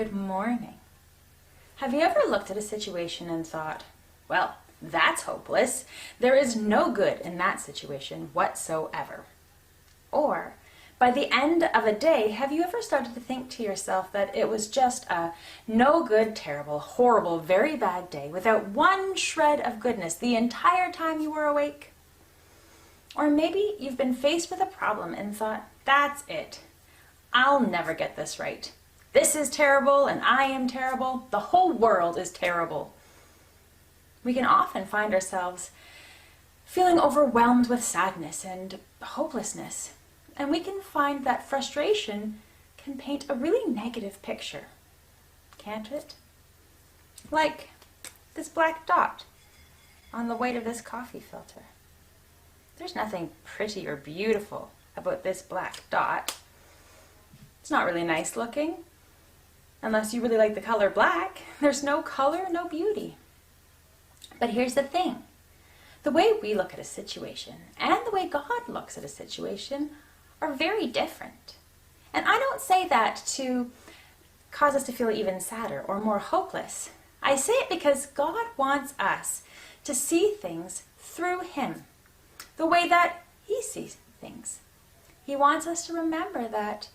good morning. Have you ever looked at a situation and thought, well, that's hopeless. There is no good in that situation whatsoever? Or, by the end of a day, have you ever started to think to yourself that it was just a no good, terrible, horrible, very bad day without one shred of goodness the entire time you were awake? Or maybe you've been faced with a problem and thought, that's it. I'll never get this right. This is terrible and I am terrible. The whole world is terrible. We can often find ourselves feeling overwhelmed with sadness and hopelessness. And we can find that frustration can paint a really negative picture, can't it? Like this black dot on the weight of this coffee filter. There's nothing pretty or beautiful about this black dot. It's not really nice looking. Unless you really like the color black, there's no color, no beauty. But here's the thing. The way we look at a situation and the way God looks at a situation are very different. And I don't say that to cause us to feel even sadder or more hopeless. I say it because God wants us to see things through Him, the way that He sees things. He wants us to remember that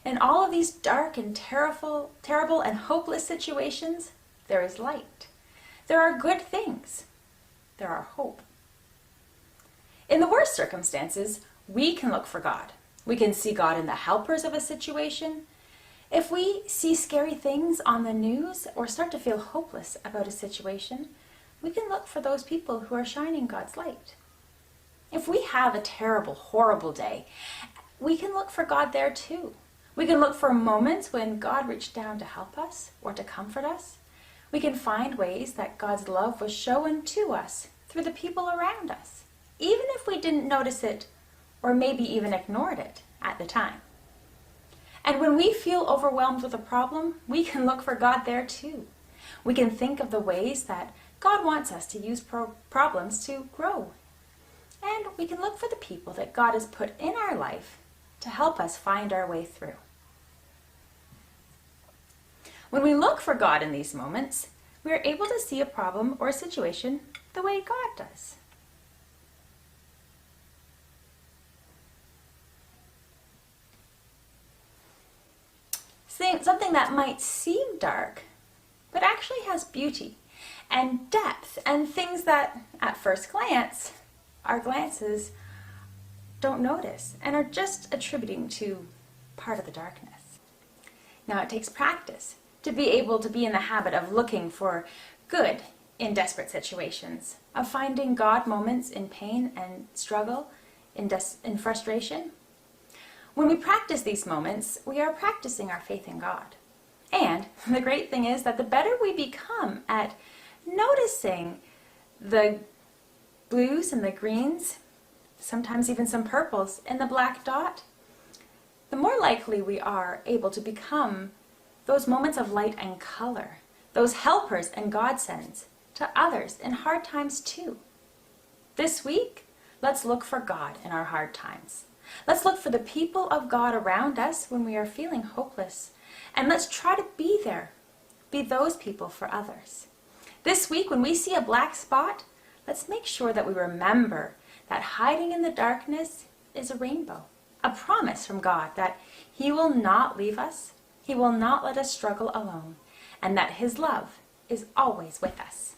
in all of these dark and terrible and hopeless situations, there is light. There are good things. There are hope. In the worst circumstances, we can look for God. We can see God in the helpers of a situation. If we see scary things on the news or start to feel hopeless about a situation, we can look for those people who are shining God's light. If we have a terrible, horrible day, we can look for God there too. We can look for moments when God reached down to help us or to comfort us. We can find ways that God's love was shown to us through the people around us, even if we didn't notice it or maybe even ignored it at the time. And when we feel overwhelmed with a problem, we can look for God there too. We can think of the ways that God wants us to use problems to grow. And we can look for the people that God has put in our life to help us find our way through. When we look for God in these moments, we are able to see a problem or a situation the way God does. Something that might seem dark, but actually has beauty and depth and things that, at first glance, our glances don't notice and are just attributing to part of the darkness. Now, it takes practice to be able to be in the habit of looking for good in desperate situations, of finding God moments in pain and struggle, in frustration. When we practice these moments, we are practicing our faith in God. And the great thing is that the better we become at noticing the blues and the greens, sometimes even some purples in the black dot, the more likely we are able to become those moments of light and color, those helpers and God sends to others in hard times too. This week, let's look for God in our hard times. Let's look for the people of God around us when we are feeling hopeless. And let's try to be there, be those people for others. This week, when we see a black spot, let's make sure that we remember that hiding in the darkness is a rainbow, a promise from God that He will not leave us, He will not let us struggle alone, and that His love is always with us.